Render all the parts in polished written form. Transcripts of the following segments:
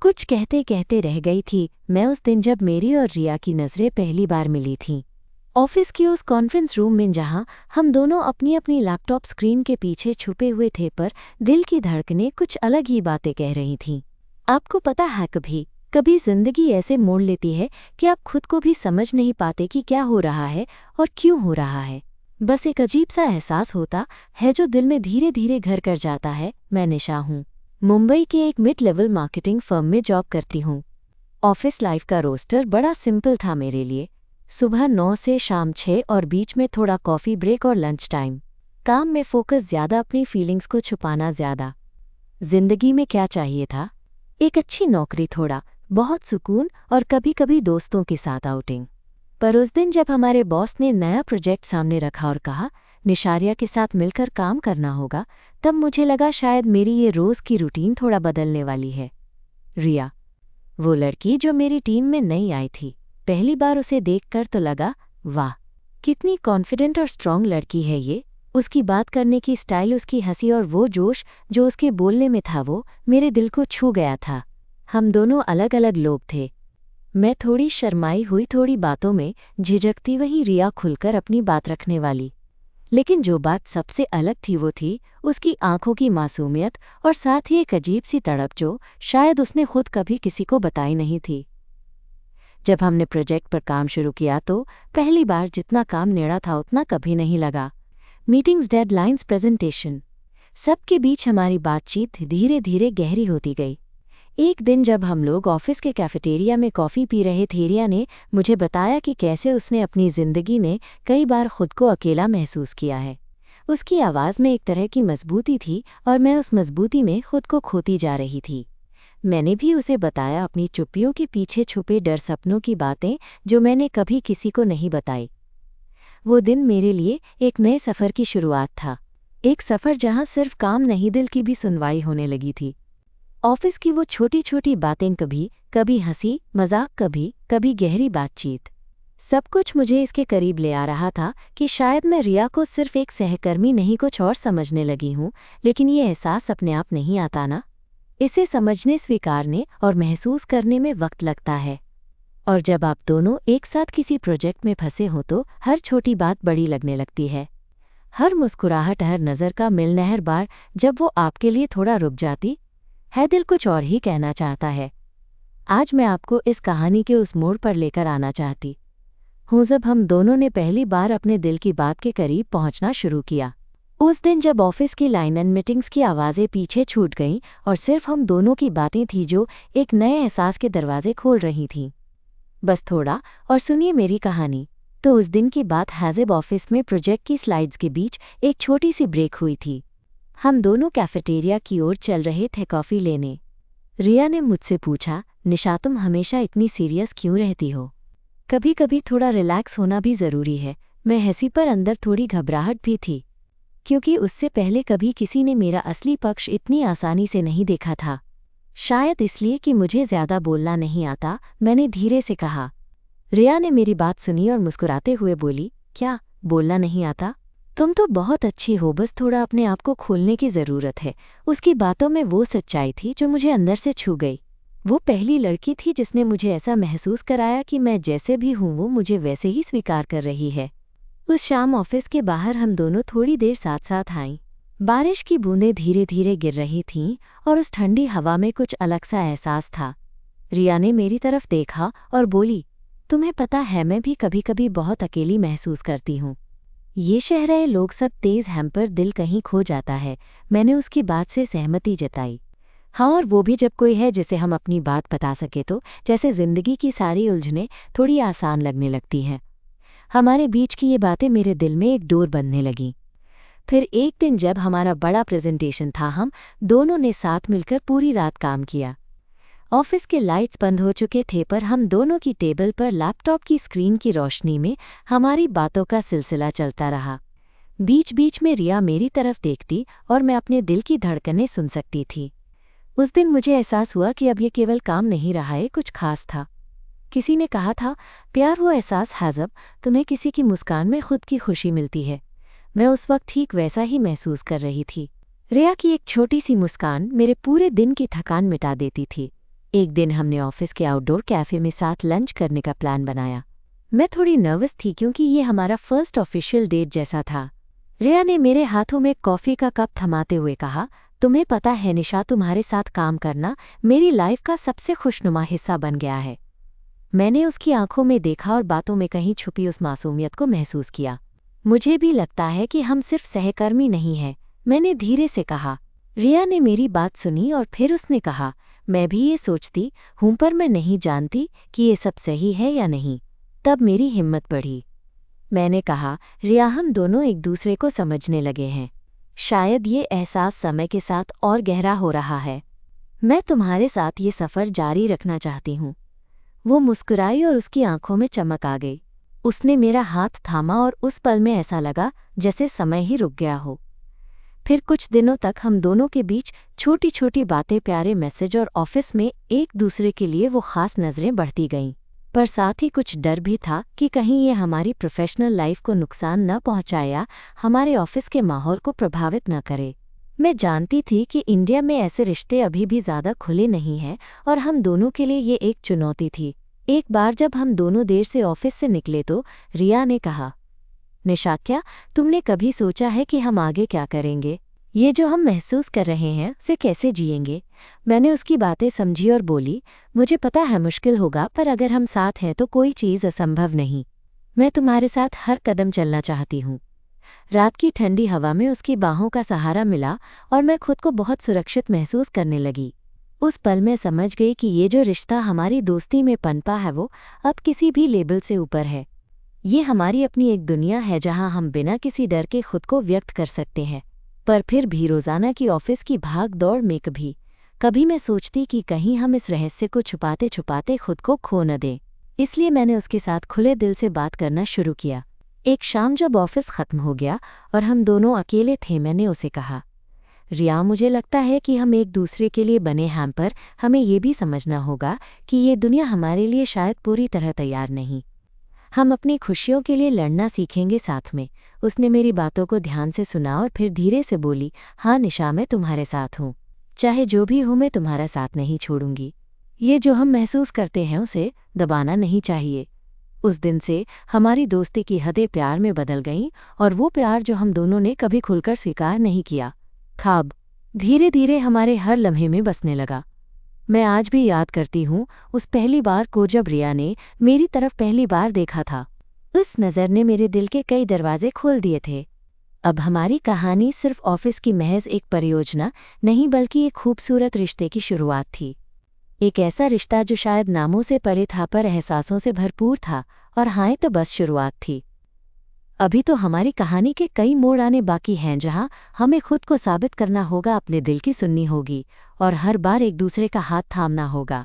कुछ कहते कहते रह गई थी मैं उस दिन जब मेरी और रिया की नज़रें पहली बार मिली थीं। ऑफिस की उस कॉन्फ्रेंस रूम में जहां हम दोनों अपनी अपनी लैपटॉप स्क्रीन के पीछे छुपे हुए थे, पर दिल की धड़कनें कुछ अलग ही बातें कह रही थीं। आपको पता है, कभी कभी जिंदगी ऐसे मोड़ लेती है कि आप खुद को भी समझ नहीं पाते कि क्या हो रहा है और क्यों हो रहा है। बस एक अजीब सा एहसास होता है जो दिल में धीरे धीरे घर कर जाता है। मैं निशा हूँ, मुंबई के एक मिड लेवल मार्केटिंग फर्म में जॉब करती हूँ। ऑफिस लाइफ का रोस्टर बड़ा सिंपल था मेरे लिए। सुबह 9 से शाम 6 और बीच में थोड़ा कॉफ़ी ब्रेक और लंच टाइम। काम में फोकस ज़्यादा, अपनी फीलिंग्स को छुपाना ज़्यादा। जिंदगी में क्या चाहिए था? एक अच्छी नौकरी, थोड़ा बहुत सुकून और कभी कभी दोस्तों के साथ आउटिंग। पर उस दिन जब हमारे बॉस ने नया प्रोजेक्ट सामने रखा और कहा निशारिया के साथ मिलकर काम करना होगा, तब मुझे लगा शायद मेरी ये रोज़ की रूटीन थोड़ा बदलने वाली है। रिया, वो लड़की जो मेरी टीम में नई आई थी, पहली बार उसे देखकर तो लगा वाह, कितनी कॉन्फिडेंट और स्ट्रॉन्ग लड़की है ये। उसकी बात करने की स्टाइल, उसकी हंसी और वो जोश जो उसके बोलने में था, वो मेरे दिल को छू गया था। हम दोनों अलग अलग लोग थे। मैं थोड़ी शर्माई हुई, थोड़ी बातों में झिझकती, वहीं रिया खुलकर अपनी बात रखने वाली। लेकिन जो बात सबसे अलग थी वो थी उसकी आंखों की मासूमियत और साथ ही एक अजीब सी तड़प जो शायद उसने खुद कभी किसी को बताई नहीं थी। जब हमने प्रोजेक्ट पर काम शुरू किया तो पहली बार जितना काम नेड़ा था उतना कभी नहीं लगा। मीटिंग्स, डेडलाइंस, प्रेजेंटेशन, सबके बीच हमारी बातचीत धीरे धीरे गहरी होती गई। एक दिन जब हम लोग ऑफिस के कैफेटेरिया में कॉफ़ी पी रहे थे, रिया ने मुझे बताया कि कैसे उसने अपनी ज़िंदगी में कई बार खुद को अकेला महसूस किया है। उसकी आवाज़ में एक तरह की मजबूती थी और मैं उस मजबूती में खुद को खोती जा रही थी। मैंने भी उसे बताया अपनी चुप्पियों के पीछे छुपे डर, सपनों की बातें जो मैंने कभी किसी को नहीं बताई। वो दिन मेरे लिए एक नए सफ़र की शुरुआत था, एक सफ़र जहाँ सिर्फ काम नहीं, दिल की भी सुनवाई होने लगी थी। ऑफिस की वो छोटी छोटी बातें, कभी कभी हंसी मजाक, कभी कभी गहरी बातचीत, सब कुछ मुझे इसके करीब ले आ रहा था कि शायद मैं रिया को सिर्फ एक सहकर्मी नहीं, कुछ और समझने लगी हूँ। लेकिन ये एहसास अपने आप नहीं आता ना, इसे समझने, स्वीकारने और महसूस करने में वक्त लगता है। और जब आप दोनों एक साथ किसी प्रोजेक्ट में फंसे हो तो हर छोटी बात बड़ी लगने लगती है। हर मुस्कुराहट, हर नज़र का मिलना, हर बार जब वो आपके लिए थोड़ा रुक जाती है, दिल कुछ और ही कहना चाहता है। आज मैं आपको इस कहानी के उस मोड़ पर लेकर आना चाहती हूँ जब हम दोनों ने पहली बार अपने दिल की बात के करीब पहुंचना शुरू किया। उस दिन जब ऑफिस की लाइन एंड मीटिंग्स की आवाज़ें पीछे छूट गईं और सिर्फ हम दोनों की बातें थीं जो एक नए एहसास के दरवाजे खोल रही थीं। बस थोड़ा और सुनिए मेरी कहानी। तो उस दिन की बात है जब ऑफिस में प्रोजेक्ट की स्लाइड्स के बीच एक छोटी सी ब्रेक हुई थी। हम दोनों कैफेटेरिया की ओर चल रहे थे कॉफ़ी लेने। रिया ने मुझसे पूछा, निशा तुम हमेशा इतनी सीरियस क्यों रहती हो? कभी कभी थोड़ा रिलैक्स होना भी ज़रूरी है। मैं हंसी, पर अंदर थोड़ी घबराहट भी थी, क्योंकि उससे पहले कभी किसी ने मेरा असली पक्ष इतनी आसानी से नहीं देखा था। शायद इसलिए कि मुझे ज़्यादा बोलना नहीं आता, मैंने धीरे से कहा। रिया ने मेरी बात सुनी और मुस्कुराते हुए बोली, क्या बोलना नहीं आता? तुम तो बहुत अच्छी हो, बस थोड़ा अपने आप को खोलने की ज़रूरत है। उसकी बातों में वो सच्चाई थी जो मुझे अंदर से छू गई। वो पहली लड़की थी जिसने मुझे ऐसा महसूस कराया कि मैं जैसे भी हूँ वो मुझे वैसे ही स्वीकार कर रही है। उस शाम ऑफिस के बाहर हम दोनों थोड़ी देर साथ साथ आईं। बारिश की बूंदें धीरे धीरे गिर रही थीं और उस ठंडी हवा में कुछ अलग सा एहसास था। रिया ने मेरी तरफ देखा और बोली, तुम्हें पता है मैं भी कभी कभी बहुत अकेली महसूस करती हूँ। ये शहर, लोग सब तेज़ हैं, पर दिल कहीं खो जाता है। मैंने उसकी बात से सहमति जताई। हाँ, और वो भी जब कोई है जिसे हम अपनी बात बता सके तो जैसे ज़िंदगी की सारी उलझनें थोड़ी आसान लगने लगती हैं। हमारे बीच की ये बातें मेरे दिल में एक डोर बंधने लगीं। फिर एक दिन जब हमारा बड़ा प्रेजेंटेशन था, हम दोनों ने साथ मिलकर पूरी रात काम किया। ऑफिस के लाइट्स बंद हो चुके थे, पर हम दोनों की टेबल पर लैपटॉप की स्क्रीन की रोशनी में हमारी बातों का सिलसिला चलता रहा। बीच बीच में रिया मेरी तरफ देखती और मैं अपने दिल की धड़कनें सुन सकती थी। उस दिन मुझे एहसास हुआ कि अब ये केवल काम नहीं रहा है, कुछ खास था। किसी ने कहा था, प्यार वो एहसास है जब तुम्हें किसी की मुस्कान में खुद की खुशी मिलती है। मैं उस वक्त ठीक वैसा ही महसूस कर रही थी। रिया की एक छोटी सी मुस्कान मेरे पूरे दिन की थकान मिटा देती थी। एक दिन हमने ऑफिस के आउटडोर कैफ़े में साथ लंच करने का प्लान बनाया। मैं थोड़ी नर्वस थी क्योंकि ये हमारा फर्स्ट ऑफिशियल डेट जैसा था। रिया ने मेरे हाथों में कॉफ़ी का कप थमाते हुए कहा, तुम्हें पता है निशा, तुम्हारे साथ काम करना मेरी लाइफ का सबसे खुशनुमा हिस्सा बन गया है। मैंने उसकी आंखों में देखा और बातों में कहीं छुपी उस मासूमियत को महसूस किया। मुझे भी लगता है कि हम सिर्फ सहकर्मी नहीं हैं, मैंने धीरे से कहा। रिया ने मेरी बात सुनी और फिर उसने कहा, मैं भी ये सोचती हूँ पर मैं नहीं जानती कि ये सब सही है या नहीं। तब मेरी हिम्मत बढ़ी। मैंने कहा, रिया, हम दोनों एक दूसरे को समझने लगे हैं। शायद ये एहसास समय के साथ और गहरा हो रहा है। मैं तुम्हारे साथ ये सफ़र जारी रखना चाहती हूँ। वो मुस्कुराई और उसकी आंखों में चमक आ गई। उसने मेरा हाथ थामा और उस पल में ऐसा लगा जैसे समय ही रुक गया हो। फिर कुछ दिनों तक हम दोनों के बीच छोटी छोटी बातें, प्यारे मैसेज और ऑफिस में एक दूसरे के लिए वो खास नज़रें बढ़ती गईं। पर साथ ही कुछ डर भी था कि कहीं ये हमारी प्रोफेशनल लाइफ को नुकसान न पहुंचाए या हमारे ऑफिस के माहौल को प्रभावित न करे। मैं जानती थी कि इंडिया में ऐसे रिश्ते अभी भी ज़्यादा खुले नहीं हैं और हम दोनों के लिए ये एक चुनौती थी। एक बार जब हम दोनों देर से ऑफिस से निकले तो रिया ने कहा, निशा, क्या तुमने कभी सोचा है कि हम आगे क्या करेंगे? ये जो हम महसूस कर रहे हैं उसे कैसे जिएंगे? मैंने उसकी बातें समझी और बोली, मुझे पता है मुश्किल होगा, पर अगर हम साथ हैं तो कोई चीज़ असंभव नहीं। मैं तुम्हारे साथ हर कदम चलना चाहती हूँ। रात की ठंडी हवा में उसकी बाहों का सहारा मिला और मैं खुद को बहुत सुरक्षित महसूस करने लगी। उस पल में समझ गई कि ये जो रिश्ता हमारी दोस्ती में पनपा है वो अब किसी भी लेबल से ऊपर है। ये हमारी अपनी एक दुनिया है जहाँ हम बिना किसी डर के खुद को व्यक्त कर सकते हैं। पर फिर भी रोज़ाना की ऑफिस की भाग दौड़ में कभी मैं सोचती कि कहीं हम इस रहस्य को छुपाते छुपाते खुद को खो न दें। इसलिए मैंने उसके साथ खुले दिल से बात करना शुरू किया। एक शाम जब ऑफिस ख़त्म हो गया और हम दोनों अकेले थे, मैंने उसे कहा, रिया, मुझे लगता है कि हम एक दूसरे के लिए बने हैं, पर हमें ये भी समझना होगा कि ये दुनिया हमारे लिए शायद पूरी तरह तैयार नहीं। हम अपनी खुशियों के लिए लड़ना सीखेंगे साथ में। उसने मेरी बातों को ध्यान से सुना और फिर धीरे से बोली, हाँ निशा, मैं तुम्हारे साथ हूँ। चाहे जो भी हो, मैं तुम्हारा साथ नहीं छोड़ूंगी। ये जो हम महसूस करते हैं उसे दबाना नहीं चाहिए। उस दिन से हमारी दोस्ती की हदें प्यार में बदल गईं और वो प्यार जो हम दोनों ने कभी खुलकर स्वीकार नहीं किया ख्वाब धीरे धीरे हमारे हर लम्हे में बसने लगा। मैं आज भी याद करती हूँ उस पहली बार को जब रिया ने मेरी तरफ पहली बार देखा था। उस नज़र ने मेरे दिल के कई दरवाजे खोल दिए थे। अब हमारी कहानी सिर्फ ऑफिस की महज एक परियोजना नहीं बल्कि एक खूबसूरत रिश्ते की शुरुआत थी। एक ऐसा रिश्ता जो शायद नामों से परे था पर एहसासों से भरपूर था। और हाँ, तो बस शुरुआत थी। अभी तो हमारी कहानी के कई मोड़ आने बाकी हैं जहाँ हमें खुद को साबित करना होगा, अपने दिल की सुननी होगी और हर बार एक दूसरे का हाथ थामना होगा।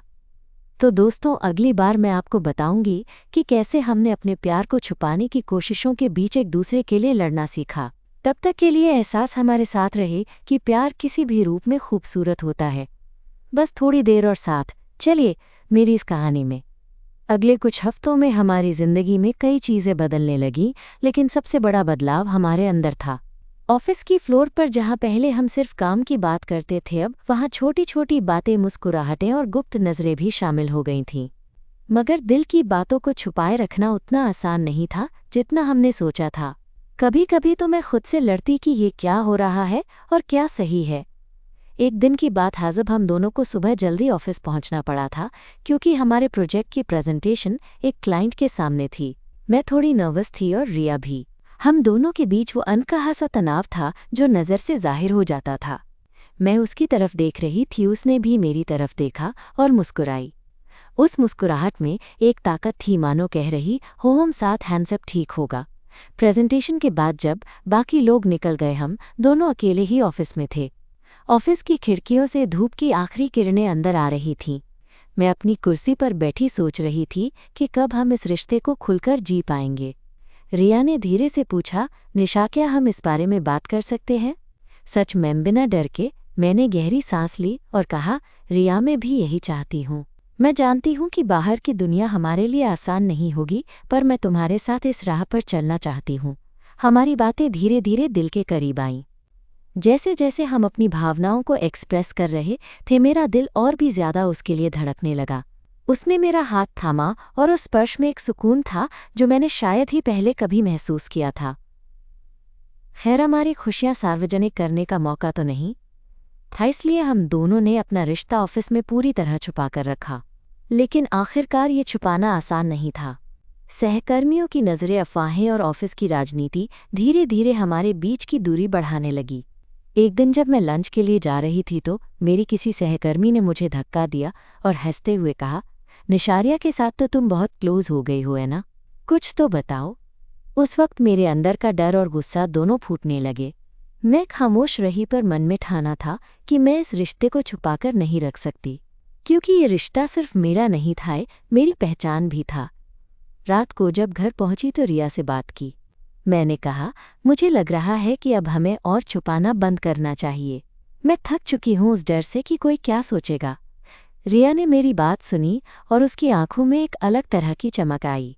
तो दोस्तों, अगली बार मैं आपको बताऊंगी कि कैसे हमने अपने प्यार को छुपाने की कोशिशों के बीच एक दूसरे के लिए लड़ना सीखा। तब तक के लिए एहसास हमारे साथ रहे कि प्यार किसी भी रूप में खूबसूरत होता है, बस थोड़ी देर और साथ। चलिए मेरी इस कहानी में अगले कुछ हफ्तों में हमारी ज़िंदगी में कई चीज़ें बदलने लगीं, लेकिन सबसे बड़ा बदलाव हमारे अंदर था। ऑफिस की फ्लोर पर जहाँ पहले हम सिर्फ काम की बात करते थे, अब वहाँ छोटी छोटी बातें, मुस्कुराहटें और गुप्त नज़रें भी शामिल हो गई थीं। मगर दिल की बातों को छुपाए रखना उतना आसान नहीं था जितना हमने सोचा था। कभी कभी तो मैं खुद से लड़ती कि ये क्या हो रहा है और क्या सही है। एक दिन की बात है जब हम दोनों को सुबह जल्दी ऑफिस पहुंचना पड़ा था क्योंकि हमारे प्रोजेक्ट की प्रेजेंटेशन एक क्लाइंट के सामने थी। मैं थोड़ी नर्वस थी और रिया भी। हम दोनों के बीच वो अनकहा सा तनाव था जो नज़र से जाहिर हो जाता था। मैं उसकी तरफ देख रही थी, उसने भी मेरी तरफ देखा और मुस्कुराई। उस मुस्कुराहट में एक ताकत थी, मानो कह रही हो हम साथ हैं, सब ठीक होगा। प्रेजेंटेशन के बाद जब बाकी लोग निकल गए, हम दोनों अकेले ही ऑफिस में थे। ऑफिस की खिड़कियों से धूप की आखिरी किरणें अंदर आ रही थीं। मैं अपनी कुर्सी पर बैठी सोच रही थी कि कब हम इस रिश्ते को खुलकर जी पाएंगे। रिया ने धीरे से पूछा, निशा, क्या हम इस बारे में बात कर सकते हैं? सच में बिना डर के मैंने गहरी सांस ली और कहा, रिया, मैं भी यही चाहती हूँ। मैं जानती हूँ कि बाहर की दुनिया हमारे लिए आसान नहीं होगी, पर मैं तुम्हारे साथ इस राह पर चलना चाहती हूँ। हमारी बातें धीरे धीरे दिल के करीब आईं। जैसे जैसे हम अपनी भावनाओं को एक्सप्रेस कर रहे थे, मेरा दिल और भी ज्यादा उसके लिए धड़कने लगा। उसने मेरा हाथ थामा और उस स्पर्श में एक सुकून था जो मैंने शायद ही पहले कभी महसूस किया था। खैर, हमारी खुशियां सार्वजनिक करने का मौका तो नहीं था, इसलिए हम दोनों ने अपना रिश्ता ऑफिस में पूरी तरह छुपा कर रखा। लेकिन आखिरकार ये छुपाना आसान नहीं था। सहकर्मियों की नज़रें, अफवाहें और ऑफिस की राजनीति धीरे धीरे हमारे बीच की दूरी बढ़ाने लगी। एक दिन जब मैं लंच के लिए जा रही थी तो मेरी किसी सहकर्मी ने मुझे धक्का दिया और हंसते हुए कहा, निशारिया के साथ तो तुम बहुत क्लोज हो गई हो, है ना? कुछ तो बताओ। उस वक्त मेरे अंदर का डर और गुस्सा दोनों फूटने लगे। मैं खामोश रही, पर मन में ठाना था कि मैं इस रिश्ते को छुपाकर नहीं रख सकती, क्योंकि ये रिश्ता सिर्फ मेरा नहीं था, मेरी पहचान भी था। रात को जब घर पहुंची तो रिया से बात की। मैंने कहा, मुझे लग रहा है कि अब हमें और छुपाना बंद करना चाहिए। मैं थक चुकी हूँ उस डर से कि कोई क्या सोचेगा। रिया ने मेरी बात सुनी और उसकी आंखों में एक अलग तरह की चमक आई।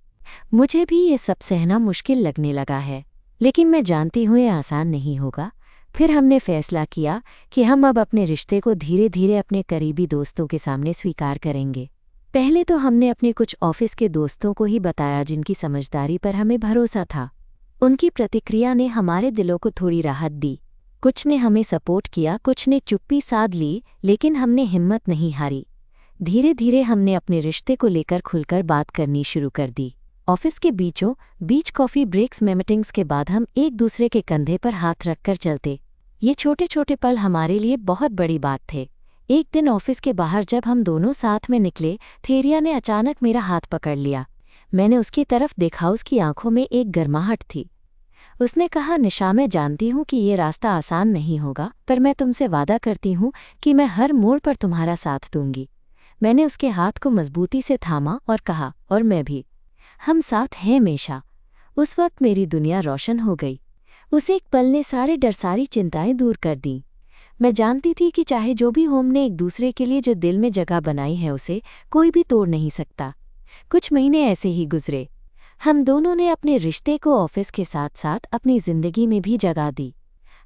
मुझे भी ये सब सहना मुश्किल लगने लगा है, लेकिन मैं जानती हूँ ये आसान नहीं होगा। फिर हमने फैसला किया कि हम अब अपने रिश्ते को धीरे धीरे अपने करीबी दोस्तों के सामने स्वीकार करेंगे। पहले तो हमने अपने कुछ ऑफिस के दोस्तों को ही बताया, जिनकी समझदारी पर हमें भरोसा था। उनकी प्रतिक्रिया ने हमारे दिलों को थोड़ी राहत दी। कुछ ने हमें सपोर्ट किया, कुछ ने चुप्पी साध ली, लेकिन हमने हिम्मत नहीं हारी। धीरे धीरे हमने अपने रिश्ते को लेकर खुलकर बात करनी शुरू कर दी। ऑफिस के बीचों बीच कॉफ़ी ब्रेक्स में मीटिंग्स के बाद हम एक दूसरे के कंधे पर हाथ रखकर चलते। ये छोटे छोटे पल हमारे लिए बहुत बड़ी बात थे। एक दिन ऑफिस के बाहर जब हम दोनों साथ में निकले, रिया ने अचानक मेरा हाथ पकड़ लिया। मैंने उसकी तरफ देखा, उसकी आंखों में एक गर्माहट थी। उसने कहा, निशा, मैं जानती हूँ कि ये रास्ता आसान नहीं होगा, पर मैं तुमसे वादा करती हूँ कि मैं हर मोड़ पर तुम्हारा साथ दूंगी। मैंने उसके हाथ को मजबूती से थामा और कहा, और मैं भी, हम साथ हैं हमेशा। उस वक्त मेरी दुनिया रोशन हो गई। उस एक पल ने सारे डर, सारी चिंताएं दूर कर दी। मैं जानती थी कि चाहे जो भी हो, हमने एक दूसरे के लिए जो दिल में जगह बनाई है उसे कोई भी तोड़ नहीं सकता। कुछ महीने ऐसे ही गुजरे। हम दोनों ने अपने रिश्ते को ऑफिस के साथ साथ अपनी जिंदगी में भी जगह दी।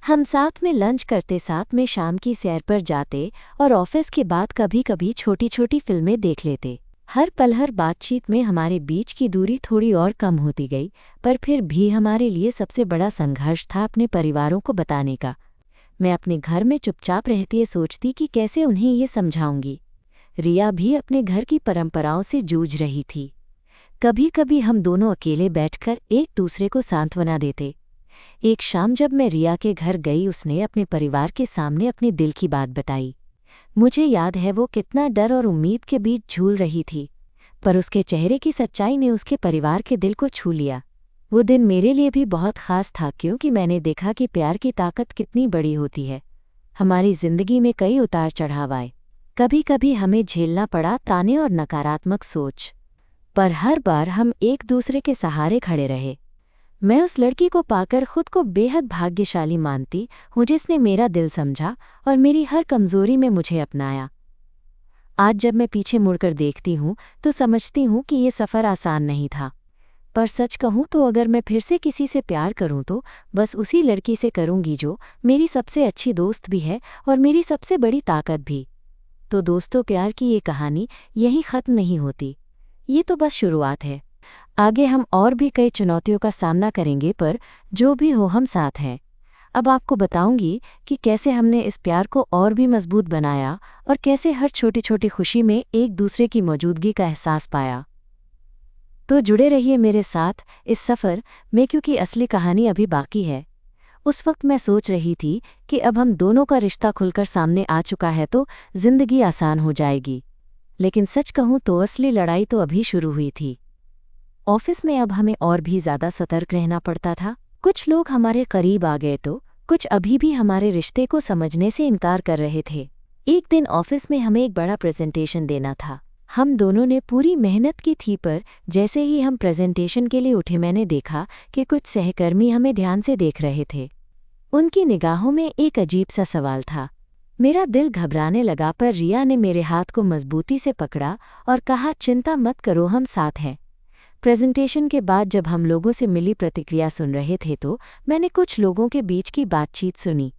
हम साथ में लंच करते, साथ में शाम की सैर पर जाते और ऑफिस के बाद कभी कभी छोटी छोटी फिल्में देख लेते। हर पल, हर बातचीत में हमारे बीच की दूरी थोड़ी और कम होती गई, पर फिर भी हमारे लिए सबसे बड़ा संघर्ष था अपने परिवारों को बताने का। मैं अपने घर में चुपचाप रहती ये सोचती कि कैसे उन्हें ये समझाऊंगी। रिया भी अपने घर की परंपराओं से जूझ रही थी। कभी कभी हम दोनों अकेले बैठकर एक दूसरे को सांत्वना देते। एक शाम जब मैं रिया के घर गई, उसने अपने परिवार के सामने अपने दिल की बात बताई। मुझे याद है वो कितना डर और उम्मीद के बीच झूल रही थी, पर उसके चेहरे की सच्चाई ने उसके परिवार के दिल को छू लिया। वो दिन मेरे लिए भी बहुत खास था, क्योंकि मैंने देखा कि प्यार की ताकत कितनी बड़ी होती है। हमारी जिंदगी में कई उतार चढ़ाव आए। कभी कभी हमें झेलना पड़ा ताने और नकारात्मक सोच, पर हर बार हम एक दूसरे के सहारे खड़े रहे। मैं उस लड़की को पाकर खुद को बेहद भाग्यशाली मानती हूँ, जिसने मेरा दिल समझा और मेरी हर कमजोरी में मुझे अपनाया। आज जब मैं पीछे मुड़कर देखती हूँ तो समझती हूँ कि ये सफ़र आसान नहीं था, पर सच कहूँ तो अगर मैं फिर से किसी से प्यार करूँ तो बस उसी लड़की से करूँगी जो मेरी सबसे अच्छी दोस्त भी है और मेरी सबसे बड़ी ताकत भी। तो दोस्तों, प्यार की ये कहानी यहीं ख़त्म नहीं होती। ये तो बस शुरुआत है। आगे हम और भी कई चुनौतियों का सामना करेंगे, पर जो भी हो, हम साथ हैं। अब आपको बताऊंगी कि कैसे हमने इस प्यार को और भी मजबूत बनाया और कैसे हर छोटी छोटी खुशी में एक दूसरे की मौजूदगी का एहसास पाया। तो जुड़े रहिए मेरे साथ इस सफ़र में, क्योंकि असली कहानी अभी बाकी है। उस वक्त मैं सोच रही थी कि अब हम दोनों का रिश्ता खुलकर सामने आ चुका है तो जिंदगी आसान हो जाएगी, लेकिन सच कहूँ तो असली लड़ाई तो अभी शुरू हुई थी। ऑफिस में अब हमें और भी ज़्यादा सतर्क रहना पड़ता था। कुछ लोग हमारे करीब आ गए तो कुछ अभी भी हमारे रिश्ते को समझने से इनकार कर रहे थे। एक दिन ऑफिस में हमें एक बड़ा प्रेजेंटेशन देना था। हम दोनों ने पूरी मेहनत की थी, पर जैसे ही हम प्रेजेंटेशन के लिए उठे, मैंने देखा कि कुछ सहकर्मी हमें ध्यान से देख रहे थे। उनकी निगाहों में एक अजीब सा सवाल था। मेरा दिल घबराने लगा, पर रिया ने मेरे हाथ को मजबूती से पकड़ा और कहा, चिंता मत करो, हम साथ हैं। प्रेजेंटेशन के बाद जब हम लोगों से मिली प्रतिक्रिया सुन रहे थे तो मैंने कुछ लोगों के बीच की बातचीत सुनी।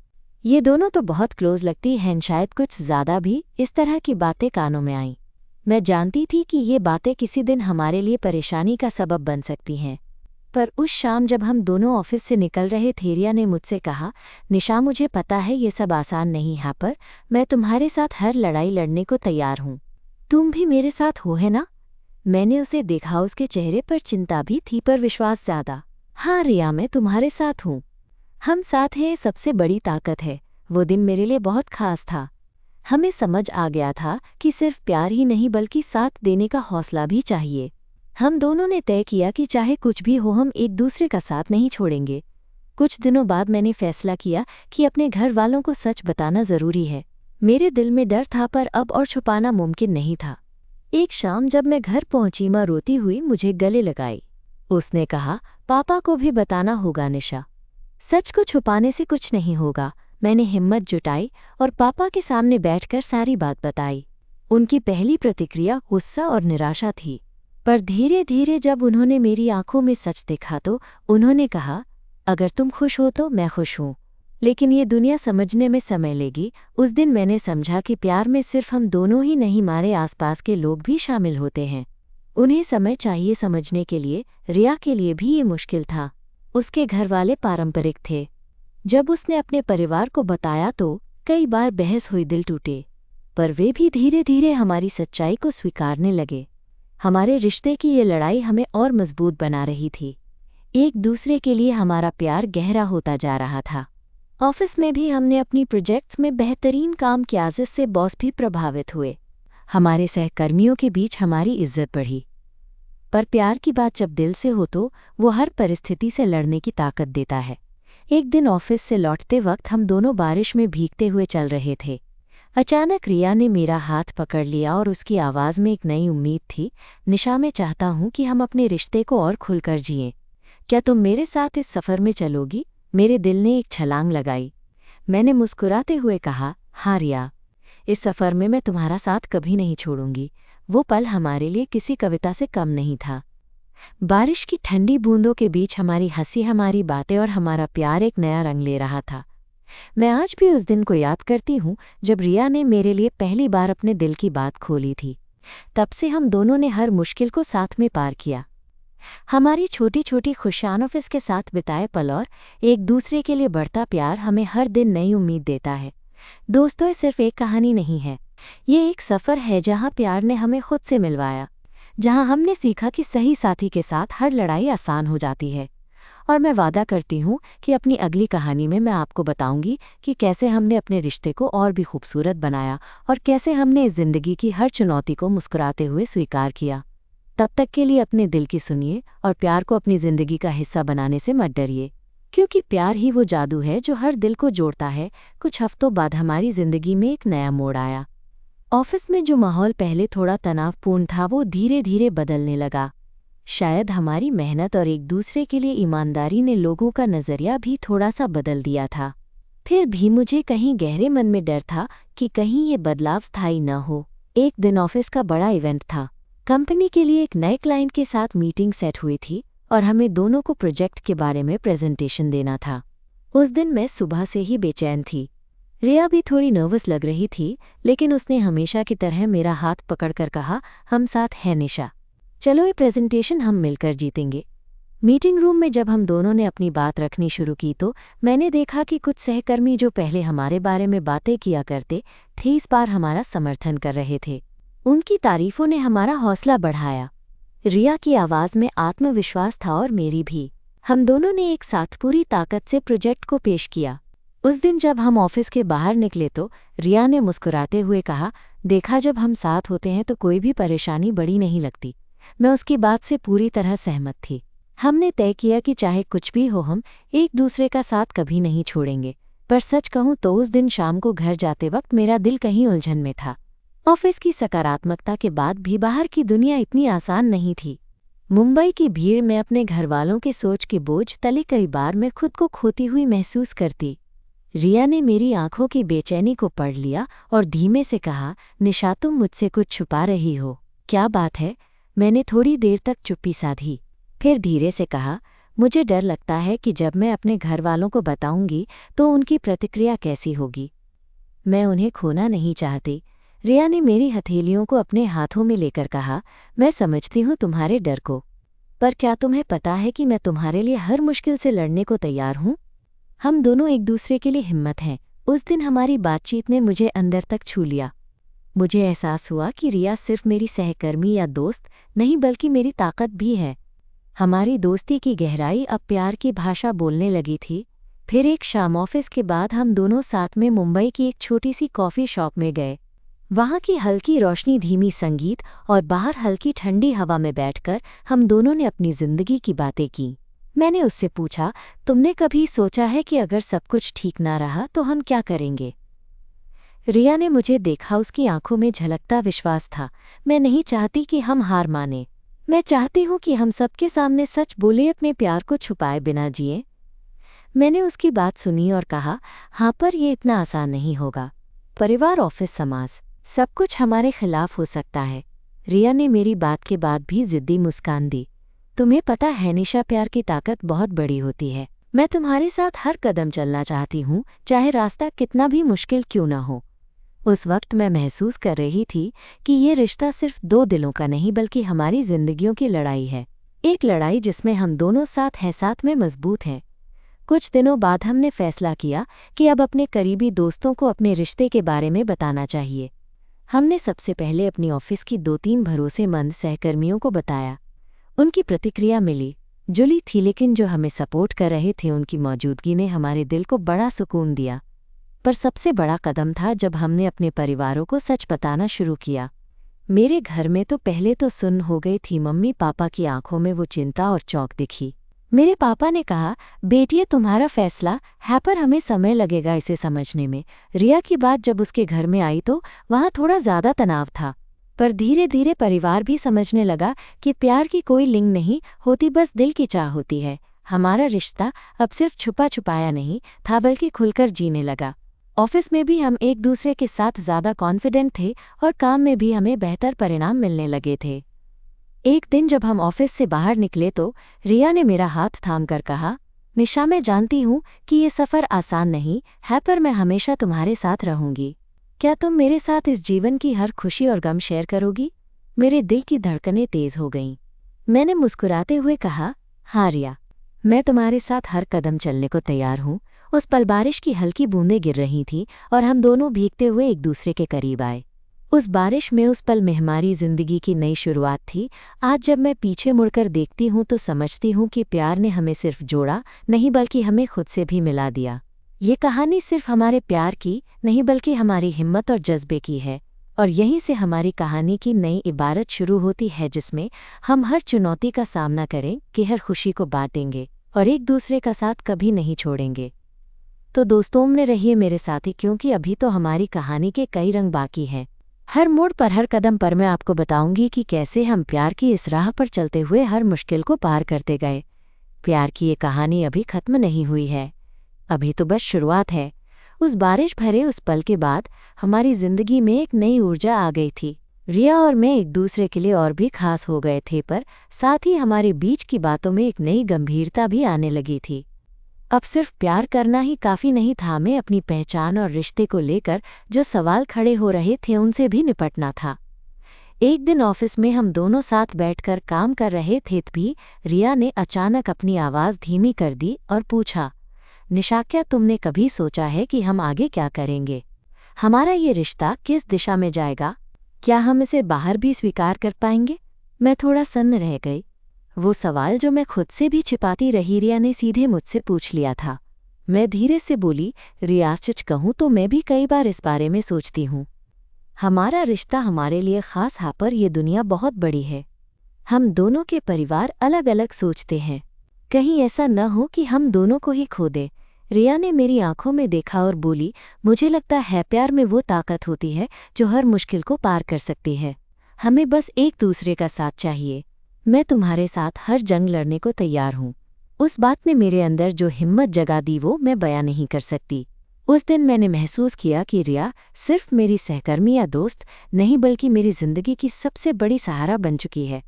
ये दोनों तो बहुत क्लोज लगती हैं, शायद कुछ ज़्यादा भी। इस तरह की बातें कानों में आईं। मैं जानती थी कि ये बातें किसी दिन हमारे लिए परेशानी का सबब बन सकती हैं। पर उस शाम जब हम दोनों ऑफिस से निकल रहे थे, रिया ने मुझसे कहा, निशा मुझे पता है ये सब आसान नहीं है, पर मैं तुम्हारे साथ हर लड़ाई लड़ने को तैयार हूँ। तुम भी मेरे साथ हो, है ना? मैंने उसे देखा, उसके चेहरे पर चिंता भी थी पर विश्वास ज़्यादा। हाँ रिया, मैं तुम्हारे साथ हूँ। हम साथ हैं, सबसे बड़ी ताकत है। वो दिन मेरे लिए बहुत खास था। हमें समझ आ गया था कि सिर्फ प्यार ही नहीं बल्कि साथ देने का हौसला भी चाहिए। हम दोनों ने तय किया कि चाहे कुछ भी हो, हम एक दूसरे का साथ नहीं छोड़ेंगे। कुछ दिनों बाद मैंने फैसला किया कि अपने घर वालों को सच बताना ज़रूरी है। मेरे दिल में डर था पर अब और छुपाना मुमकिन नहीं था। एक शाम जब मैं घर पहुंची, माँ रोती हुई मुझे गले लगाई। उसने कहा, पापा को भी बताना होगा निशा। सच को छुपाने से कुछ नहीं होगा। मैंने हिम्मत जुटाई और पापा के सामने बैठकर सारी बात बताई। उनकी पहली प्रतिक्रिया गुस्सा और निराशा थी, पर धीरे धीरे जब उन्होंने मेरी आंखों में सच देखा तो उन्होंने कहा, अगर तुम खुश हो तो मैं खुश हूँ, लेकिन ये दुनिया समझने में समय लेगी। उस दिन मैंने समझा कि प्यार में सिर्फ हम दोनों ही नहीं, हमारे आसपास के लोग भी शामिल होते हैं। उन्हें समय चाहिए समझने के लिए। रिया के लिए भी ये मुश्किल था। उसके घरवाले पारंपरिक थे। जब उसने अपने परिवार को बताया तो कई बार बहस हुई, दिल टूटे, पर वे भी धीरे धीरे हमारी सच्चाई को स्वीकारने लगे। हमारे रिश्ते की ये लड़ाई हमें और मजबूत बना रही थी। एक दूसरे के लिए हमारा प्यार गहरा होता जा रहा था। ऑफिस में भी हमने अपनी प्रोजेक्ट्स में बेहतरीन काम किया, जिससे बॉस भी प्रभावित हुए। हमारे सहकर्मियों के बीच हमारी इज्जत बढ़ी। पर प्यार की बात जब दिल से हो तो वो हर परिस्थिति से लड़ने की ताकत देता है। एक दिन ऑफिस से लौटते वक्त हम दोनों बारिश में भीगते हुए चल रहे थे। अचानक रिया ने मेरा हाथ पकड़ लिया और उसकी आवाज़ में एक नई उम्मीद थी। निशा, मैं चाहता हूँ कि हम अपने रिश्ते को और खुलकर जिएं। क्या तुम मेरे साथ इस सफ़र में चलोगी? मेरे दिल ने एक छलांग लगाई। मैंने मुस्कुराते हुए कहा, हाँ रिया, इस सफ़र में मैं तुम्हारा साथ कभी नहीं छोड़ूंगी। वो पल हमारे लिए किसी कविता से कम नहीं था। बारिश की ठंडी बूंदों के बीच हमारी हंसी, हमारी बातें और हमारा प्यार एक नया रंग ले रहा था। मैं आज भी उस दिन को याद करती हूँ जब रिया ने मेरे लिए पहली बार अपने दिल की बात खोली थी। तब से हम दोनों ने हर मुश्किल को साथ में पार किया। हमारी छोटी छोटी खुशियां, ऑफिस के साथ बिताए पल और एक दूसरे के लिए बढ़ता प्यार हमें हर दिन नई उम्मीद देता है। दोस्तों, ये सिर्फ एक कहानी नहीं है, ये एक सफ़र है जहाँ प्यार ने हमें खुद से मिलवाया, जहाँ हमने सीखा कि सही साथी के साथ हर लड़ाई आसान हो जाती है। और मैं वादा करती हूँ कि अपनी अगली कहानी में मैं आपको बताऊंगी कि कैसे हमने अपने रिश्ते को और भी खूबसूरत बनाया और कैसे हमने इस ज़िंदगी की हर चुनौती को मुस्कुराते हुए स्वीकार किया। तब तक के लिए अपने दिल की सुनिए और प्यार को अपनी ज़िंदगी का हिस्सा बनाने से मत डरिए, क्योंकि प्यार ही वो जादू है जो हर दिल को जोड़ता है। कुछ हफ्तों बाद हमारी ज़िंदगी में एक नया मोड़ आया। ऑफिस में जो माहौल पहले थोड़ा तनावपूर्ण था वो धीरे धीरे बदलने लगा। शायद हमारी मेहनत और एक दूसरे के लिए ईमानदारी ने लोगों का नज़रिया भी थोड़ा सा बदल दिया था। फिर भी मुझे कहीं गहरे मन में डर था कि कहीं ये बदलाव स्थायी न हो। एक दिन ऑफिस का बड़ा इवेंट था। कंपनी के लिए एक नए क्लाइंट के साथ मीटिंग सेट हुई थी और हमें दोनों को प्रोजेक्ट के बारे में प्रेजेंटेशन देना था। उस दिन मैं सुबह से ही बेचैन थी। रिया भी थोड़ी नर्वस लग रही थी, लेकिन उसने हमेशा की तरह मेरा हाथ पकड़कर कहा, हम साथ हैं निशा, चलो ये प्रेजेंटेशन हम मिलकर जीतेंगे। मीटिंग रूम में जब हम दोनों ने अपनी बात रखनी शुरू की तो मैंने देखा कि कुछ सहकर्मी जो पहले हमारे बारे में बातें किया करते थे, इस बार हमारा समर्थन कर रहे थे। उनकी तारीफों ने हमारा हौसला बढ़ाया। रिया की आवाज़ में आत्मविश्वास था और मेरी भी। हम दोनों ने एक साथ पूरी ताकत से प्रोजेक्ट को पेश किया। उस दिन जब हम ऑफिस के बाहर निकले तो रिया ने मुस्कुराते हुए कहा, देखा, जब हम साथ होते हैं तो कोई भी परेशानी बड़ी नहीं लगती। मैं उसकी बात से पूरी तरह सहमत थी। हमने तय किया कि चाहे कुछ भी हो, हम एक दूसरे का साथ कभी नहीं छोड़ेंगे। पर सच कहूँ तो उस दिन शाम को घर जाते वक्त मेरा दिल कहीं उलझन में था। ऑफिस की सकारात्मकता के बाद भी बाहर की दुनिया इतनी आसान नहीं थी। मुंबई की भीड़ में अपने घरवालों के सोच के बोझ तले कई बार मैं खुद को खोती हुई महसूस करती। रिया ने मेरी आंखों की बेचैनी को पढ़ लिया और धीमे से कहा, निशा, तुम मुझसे कुछ छुपा रही हो। क्या बात है? मैंने थोड़ी देर तक चुप्पी साधी, फिर धीरे से कहा, मुझे डर लगता है कि जब मैं अपने घर वालों को बताऊंगी तो उनकी प्रतिक्रिया कैसी होगी। मैं उन्हें खोना नहीं चाहती। रिया ने मेरी हथेलियों को अपने हाथों में लेकर कहा, मैं समझती हूँ तुम्हारे डर को, पर क्या तुम्हें पता है कि मैं तुम्हारे लिए हर मुश्किल से लड़ने को तैयार हूँ। हम दोनों एक दूसरे के लिए हिम्मत हैं। उस दिन हमारी बातचीत ने मुझे अंदर तक छू लिया। मुझे एहसास हुआ कि रिया सिर्फ मेरी सहकर्मी या दोस्त नहीं बल्कि मेरी ताकत भी है। हमारी दोस्ती की गहराई अब प्यार की भाषा बोलने लगी थी। फिर एक शाम ऑफिस के बाद हम दोनों साथ में मुंबई की एक छोटी सी कॉफ़ी शॉप में गए। वहाँ की हल्की रोशनी, धीमी संगीत और बाहर हल्की ठंडी हवा में बैठकर हम दोनों ने अपनी ज़िंदगी की बातें की। मैंने उससे पूछा, तुमने कभी सोचा है कि अगर सब कुछ ठीक ना रहा तो हम क्या करेंगे? रिया ने मुझे देखा, उसकी आंखों में झलकता विश्वास था। मैं नहीं चाहती कि हम हार माने। मैं चाहती हूँ कि हम सबके सामने सच बोले, अपने प्यार को छुपाए बिना जिए। मैंने उसकी बात सुनी और कहा, हाँ, पर यह इतना आसान नहीं होगा। परिवार, ऑफिस, समाज, सब कुछ हमारे खिलाफ हो सकता है। रिया ने मेरी बात के बाद भी जिद्दी मुस्कान दी। तुम्हें पता है निशा, प्यार की ताकत बहुत बड़ी होती है। मैं तुम्हारे साथ हर कदम चलना चाहती हूँ, चाहे रास्ता कितना भी मुश्किल क्यों ना हो। उस वक्त मैं महसूस कर रही थी कि ये रिश्ता सिर्फ दो दिलों का नहीं बल्कि हमारी जिंदगियों की लड़ाई है। एक लड़ाई जिसमें हम दोनों साथ हैं, साथ में मजबूत हैं। कुछ दिनों बाद हमने फैसला किया कि अब अपने करीबी दोस्तों को अपने रिश्ते के बारे में बताना चाहिए। हमने सबसे पहले अपनी ऑफिस की 2-3 भरोसेमंद सहकर्मियों को बताया। उनकी प्रतिक्रिया मिली जुली थी, लेकिन जो हमें सपोर्ट कर रहे थे उनकी मौजूदगी ने हमारे दिल को बड़ा सुकून दिया। पर सबसे बड़ा कदम था जब हमने अपने परिवारों को सच बताना शुरू किया। मेरे घर में तो पहले तो सुन्न हो गई थी। मम्मी पापा की आंखों में वो चिंता और चौंक दिखी। मेरे पापा ने कहा, बेटिए, तुम्हारा फैसला है पर हमें समय लगेगा इसे समझने में। रिया की बात जब उसके घर में आई तो वहाँ थोड़ा ज़्यादा तनाव था, पर धीरे धीरे परिवार भी समझने लगा कि प्यार की कोई लिंग नहीं होती, बस दिल की चाह होती है। हमारा रिश्ता अब सिर्फ छुपा छुपाया नहीं था बल्कि खुलकर जीने लगा। ऑफिस में भी हम एक दूसरे के साथ ज़्यादा कॉन्फिडेंट थे और काम में भी हमें बेहतर परिणाम मिलने लगे थे। एक दिन जब हम ऑफिस से बाहर निकले तो रिया ने मेरा हाथ थामकर कहा, निशा, मैं जानती हूँ कि ये सफ़र आसान नहीं है, पर मैं हमेशा तुम्हारे साथ रहूँगी। क्या तुम मेरे साथ इस जीवन की हर खुशी और गम शेयर करोगी? मेरे दिल की धड़कनें तेज़ हो गईं। मैंने मुस्कुराते हुए कहा, हाँ रिया, मैं तुम्हारे साथ हर कदम चलने को तैयार हूँ। उस पल बारिश की हल्की बूंदें गिर रही थीं और हम दोनों भीगते हुए एक दूसरे के करीब आए। उस बारिश में, उस पल में हमारी जिंदगी की नई शुरुआत थी। आज जब मैं पीछे मुड़कर देखती हूँ तो समझती हूँ कि प्यार ने हमें सिर्फ जोड़ा नहीं बल्कि हमें खुद से भी मिला दिया। ये कहानी सिर्फ हमारे प्यार की नहीं बल्कि हमारी हिम्मत और जज्बे की है, और यहीं से हमारी कहानी की नई इबारत शुरू होती है, जिसमें हम हर चुनौती का सामना करें कि हर खुशी को बांटेंगे और एक दूसरे का साथ कभी नहीं छोड़ेंगे। तो दोस्तों, में रहिए मेरे साथी, क्योंकि अभी तो हमारी कहानी के कई रंग बाकी हैं। हर मोड़ पर, हर कदम पर मैं आपको बताऊंगी कि कैसे हम प्यार की इस राह पर चलते हुए हर मुश्किल को पार करते गए। प्यार की ये कहानी अभी खत्म नहीं हुई है, अभी तो बस शुरुआत है। उस बारिश भरे उस पल के बाद हमारी जिंदगी में एक नई ऊर्जा आ गई थी। रिया और मैं एक दूसरे के लिए और भी खास हो गए थे, पर साथ ही हमारे बीच की बातों में एक नई गंभीरता भी आने लगी थी। अब सिर्फ प्यार करना ही काफ़ी नहीं था, हमें अपनी पहचान और रिश्ते को लेकर जो सवाल खड़े हो रहे थे उनसे भी निपटना था। एक दिन ऑफिस में हम दोनों साथ बैठकर काम कर रहे थे, तभी रिया ने अचानक अपनी आवाज़ धीमी कर दी और पूछा, निशा, क्या तुमने कभी सोचा है कि हम आगे क्या करेंगे? हमारा ये रिश्ता किस दिशा में जाएगा? क्या हम इसे बाहर भी स्वीकार कर पाएंगे? मैं थोड़ा सन्न रह गई। वो सवाल जो मैं खुद से भी छिपाती रही, रिया ने सीधे मुझसे पूछ लिया था। मैं धीरे से बोली, रिया, सच कहूँ तो मैं भी कई बार इस बारे में सोचती हूँ। हमारा रिश्ता हमारे लिए खास है, पर यह दुनिया बहुत बड़ी है। हम दोनों के परिवार अलग अलग सोचते हैं। कहीं ऐसा न हो कि हम दोनों को ही खो दें। रिया ने मेरी आंखों में देखा और बोली, मुझे लगता है प्यार में वो ताकत होती है जो हर मुश्किल को पार कर सकती है। हमें बस एक दूसरे का साथ चाहिए। मैं तुम्हारे साथ हर जंग लड़ने को तैयार हूँ। उस बात ने मेरे अंदर जो हिम्मत जगा दी वो मैं बयां नहीं कर सकती। उस दिन मैंने महसूस किया कि रिया सिर्फ मेरी सहकर्मी या दोस्त नहीं बल्कि मेरी जिंदगी की सबसे बड़ी सहारा बन चुकी है।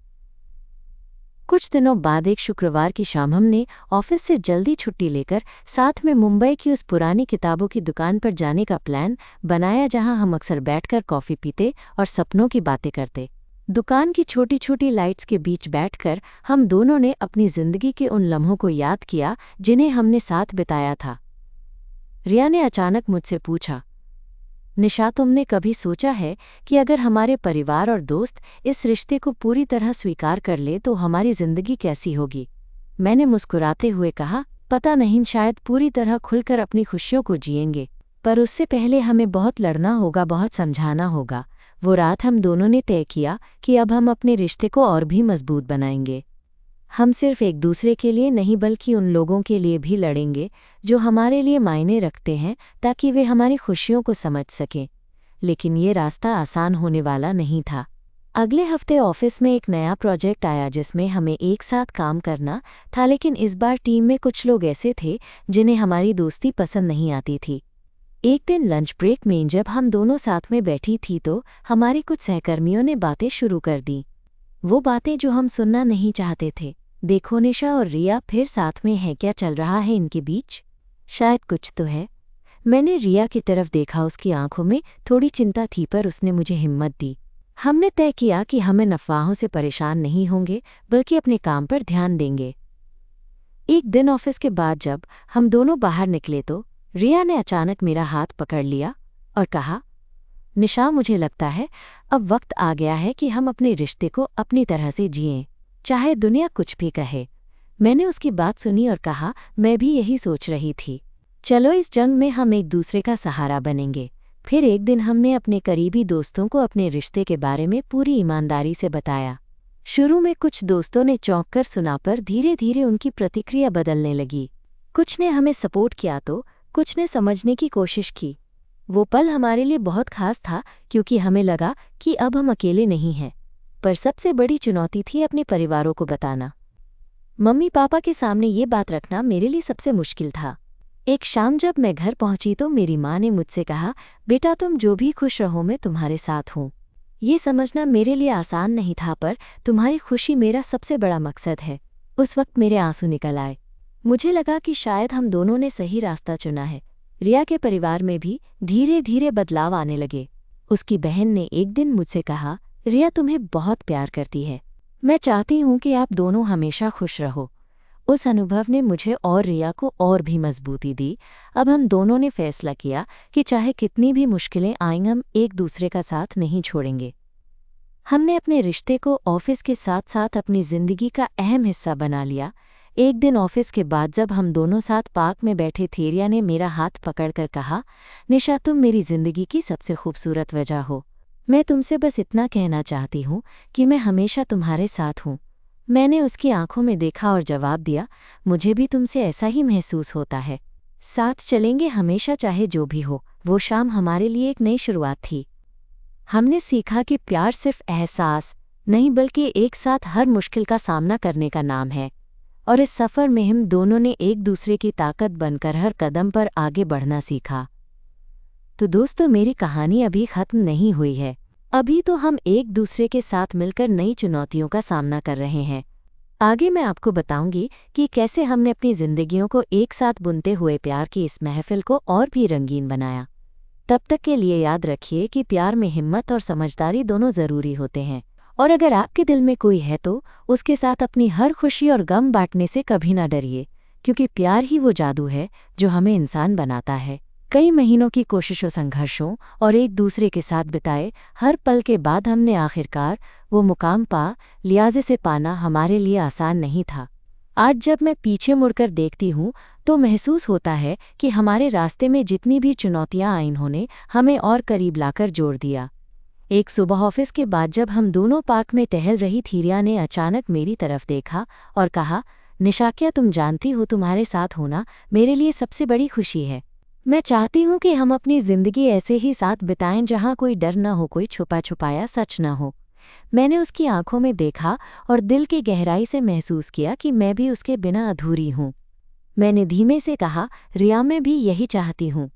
कुछ दिनों बाद एक शुक्रवार की शाम हमने ऑफिस से जल्दी छुट्टी लेकर साथ में मुंबई की उस पुरानी किताबों की दुकान पर जाने का प्लान बनाया जहां हम अक्सर बैठकर कॉफ़ी पीते और सपनों की बातें करते। दुकान की छोटी छोटी लाइट्स के बीच बैठकर हम दोनों ने अपनी जिंदगी के उन लम्हों को याद किया जिन्हें हमने साथ बिताया था। रिया ने अचानक मुझसे पूछा, निशा, तुमने कभी सोचा है कि अगर हमारे परिवार और दोस्त इस रिश्ते को पूरी तरह स्वीकार कर ले तो हमारी जिंदगी कैसी होगी? मैंने मुस्कुराते हुए कहा, पता नहीं, शायद पूरी तरह खुलकर अपनी खुशियों को जिएंगे, पर उससे पहले हमें बहुत लड़ना होगा, बहुत समझाना होगा। वो रात हम दोनों ने तय किया कि अब हम अपने रिश्ते को और भी मजबूत बनाएंगे। हम सिर्फ एक दूसरे के लिए नहीं बल्कि उन लोगों के लिए भी लड़ेंगे जो हमारे लिए मायने रखते हैं, ताकि वे हमारी खुशियों को समझ सकें। लेकिन ये रास्ता आसान होने वाला नहीं था। अगले हफ्ते ऑफिस में एक नया प्रोजेक्ट आया जिसमें हमें एक साथ काम करना था, लेकिन इस बार टीम में कुछ लोग ऐसे थे जिन्हें हमारी दोस्ती पसंद नहीं आती थी। एक दिन लंच ब्रेक में जब हम दोनों साथ में बैठी थी तो हमारे कुछ सहकर्मियों ने बातें शुरू कर दी, वो बातें जो हम सुनना नहीं चाहते थे। देखो, निशा और रिया फिर साथ में हैं, क्या चल रहा है इनके बीच? शायद कुछ तो है। मैंने रिया की तरफ देखा, उसकी आंखों में थोड़ी चिंता थी, पर उसने मुझे हिम्मत दी। हमने तय किया कि हमें अफवाहों से परेशान नहीं होंगे बल्कि अपने काम पर ध्यान देंगे। एक दिन ऑफिस के बाद जब हम दोनों बाहर निकले तो रिया ने अचानक मेरा हाथ पकड़ लिया और कहा, निशा, मुझे लगता है अब वक्त आ गया है कि हम अपने रिश्ते को अपनी तरह से जिएं, चाहे दुनिया कुछ भी कहे। मैंने उसकी बात सुनी और कहा, मैं भी यही सोच रही थी। चलो, इस जंग में हम एक दूसरे का सहारा बनेंगे। फिर एक दिन हमने अपने करीबी दोस्तों को अपने रिश्ते के बारे में पूरी ईमानदारी से बताया। शुरू में कुछ दोस्तों ने चौंक कर सुना, पर धीरे धीरे उनकी प्रतिक्रिया बदलने लगी। कुछ ने हमें सपोर्ट किया तो कुछ ने समझने की कोशिश की। वो पल हमारे लिए बहुत खास था क्योंकि हमें लगा कि अब हम अकेले नहीं हैं। पर सबसे बड़ी चुनौती थी अपने परिवारों को बताना। मम्मी पापा के सामने ये बात रखना मेरे लिए सबसे मुश्किल था। एक शाम जब मैं घर पहुंची तो मेरी माँ ने मुझसे कहा, बेटा, तुम जो भी खुश रहो, मैं तुम्हारे साथ हूँ। ये समझना मेरे लिए आसान नहीं था, पर तुम्हारी खुशी मेरा सबसे बड़ा मकसद है। उस वक्त मेरे आंसू निकल आए। मुझे लगा कि शायद हम दोनों ने सही रास्ता चुना है। रिया के परिवार में भी धीरे धीरे बदलाव आने लगे। उसकी बहन ने एक दिन मुझसे कहा, रिया तुम्हें बहुत प्यार करती है, मैं चाहती हूँ कि आप दोनों हमेशा खुश रहो। उस अनुभव ने मुझे और रिया को और भी मजबूती दी। अब हम दोनों ने फैसला किया कि चाहे कितनी भी मुश्किलें आएं, हम एक दूसरे का साथ नहीं छोड़ेंगे। हमने अपने रिश्ते को ऑफिस के साथ साथ अपनी जिंदगी का अहम हिस्सा बना लिया। एक दिन ऑफिस के बाद जब हम दोनों साथ पार्क में बैठे थे, रिया ने मेरा हाथ पकड़कर कहा, निशा, तुम मेरी जिंदगी की सबसे खूबसूरत वजह हो। मैं तुमसे बस इतना कहना चाहती हूँ कि मैं हमेशा तुम्हारे साथ हूँ। मैंने उसकी आंखों में देखा और जवाब दिया, मुझे भी तुमसे ऐसा ही महसूस होता है। साथ चलेंगे हमेशा, चाहे जो भी हो। वो शाम हमारे लिए एक नई शुरुआत थी। हमने सीखा कि प्यार सिर्फ एहसास नहीं बल्कि एक साथ हर मुश्किल का सामना करने का नाम है। और इस सफ़र में हम दोनों ने एक दूसरे की ताकत बनकर हर कदम पर आगे बढ़ना सीखा। तो दोस्तों, मेरी कहानी अभी ख़त्म नहीं हुई है। अभी तो हम एक दूसरे के साथ मिलकर नई चुनौतियों का सामना कर रहे हैं। आगे मैं आपको बताऊंगी कि कैसे हमने अपनी जिंदगियों को एक साथ बुनते हुए प्यार की इस महफिल को और भी रंगीन बनाया। तब तक के लिए याद रखिए कि प्यार में हिम्मत और समझदारी दोनों ज़रूरी होते हैं। और अगर आपके दिल में कोई है तो उसके साथ अपनी हर खुशी और गम बांटने से कभी ना डरिए, क्योंकि प्यार ही वो जादू है जो हमें इंसान बनाता है। कई महीनों की कोशिशों, संघर्षों और एक दूसरे के साथ बिताए हर पल के बाद हमने आखिरकार वो मुकाम पा लिया जिसे पाना हमारे लिए आसान नहीं था। आज जब मैं पीछे मुड़कर देखती हूँ तो महसूस होता है कि हमारे रास्ते में जितनी भी चुनौतियाँ आई उन्होंने हमें और करीब लाकर जोड़ दिया। एक सुबह ऑफिस के बाद जब हम दोनों पार्क में टहल रही थी, रिया ने अचानक मेरी तरफ देखा और कहा, निशा, क्या तुम जानती हो, तुम्हारे साथ होना मेरे लिए सबसे बड़ी खुशी है। मैं चाहती हूँ कि हम अपनी ज़िंदगी ऐसे ही साथ बिताएं जहाँ कोई डर न हो, कोई छुपा छुपाया सच न हो। मैंने उसकी आंखों में देखा और दिल की गहराई से महसूस किया कि मैं भी उसके बिना अधूरी हूँ। मैंने धीमे से कहा, रिया, मैं भी यही चाहती हूँ।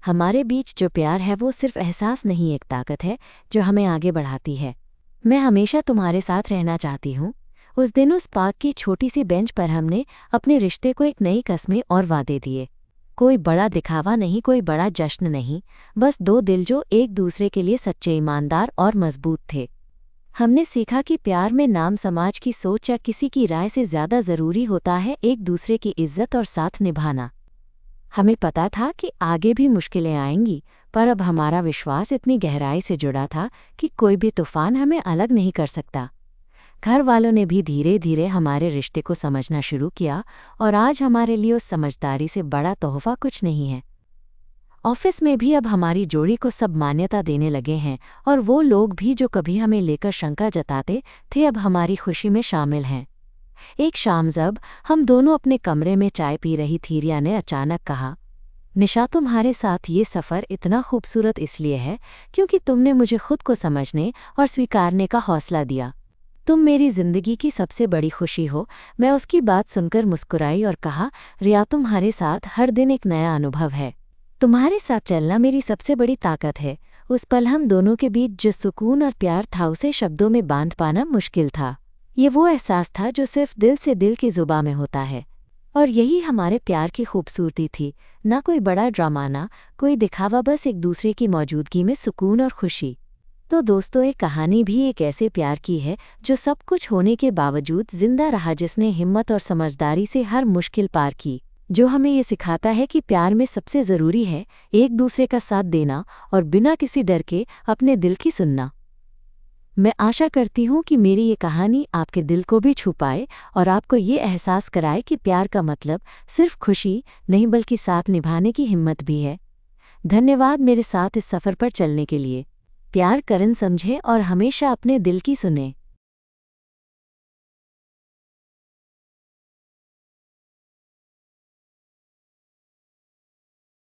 हमारे बीच जो प्यार है वो सिर्फ एहसास नहीं, एक ताकत है जो हमें आगे बढ़ाती है। मैं हमेशा तुम्हारे साथ रहना चाहती हूँ, उस दिन उस पार्क की छोटी सी बेंच पर हमने अपने रिश्ते को एक नई कस्में और वादे दिए। कोई बड़ा दिखावा नहीं, कोई बड़ा जश्न नहीं, बस दो दिल जो एक दूसरे के लिए सच्चे, ईमानदार और मजबूत थे। हमने सीखा कि प्यार में नाम, समाज की सोच या किसी की राय से ज़्यादा ज़रूरी होता है एक दूसरे की इज्जत और साथ निभाना। हमें पता था कि आगे भी मुश्किलें आएंगी, पर अब हमारा विश्वास इतनी गहराई से जुड़ा था कि कोई भी तूफान हमें अलग नहीं कर सकता। घर वालों ने भी धीरे धीरे हमारे रिश्ते को समझना शुरू किया, और आज हमारे लिए उस समझदारी से बड़ा तोहफा कुछ नहीं है। ऑफिस में भी अब हमारी जोड़ी को सब मान्यता देने लगे हैं, और वो लोग भी जो कभी हमें लेकर शंका जताते थे अब हमारी खुशी में शामिल हैं। एक शाम जब हम दोनों अपने कमरे में चाय पी रही थी, रिया ने अचानक कहा, निशा, तुम्हारे साथ ये सफ़र इतना खूबसूरत इसलिए है क्योंकि तुमने मुझे खुद को समझने और स्वीकारने का हौसला दिया। तुम मेरी ज़िंदगी की सबसे बड़ी खुशी हो। मैं उसकी बात सुनकर मुस्कुराई और कहा, रिया, तुम्हारे साथ हर दिन एक नया अनुभव है। तुम्हारे साथ चलना मेरी सबसे बड़ी ताकत है। उस पल हम दोनों के बीच जो सुकून और प्यार था उसे शब्दों में बांध पाना मुश्किल था। ये वो एहसास था जो सिर्फ दिल से दिल की ज़ुबां में होता है, और यही हमारे प्यार की खूबसूरती थी। ना कोई बड़ा ड्रामा, ना कोई दिखावा, बस एक दूसरे की मौजूदगी में सुकून और खुशी। तो दोस्तों, एक कहानी भी एक ऐसे प्यार की है जो सब कुछ होने के बावजूद जिंदा रहा, जिसने हिम्मत और समझदारी से हर मुश्किल पार की, जो हमें ये सिखाता है कि प्यार में सबसे ज़रूरी है एक दूसरे का साथ देना और बिना किसी डर के अपने दिल की सुनना। मैं आशा करती हूँ कि मेरी ये कहानी आपके दिल को भी छू पाए और आपको ये एहसास कराए कि प्यार का मतलब सिर्फ खुशी नहीं बल्कि साथ निभाने की हिम्मत भी है। धन्यवाद मेरे साथ इस सफ़र पर चलने के लिए। प्यार करें, समझें और हमेशा अपने दिल की सुनें।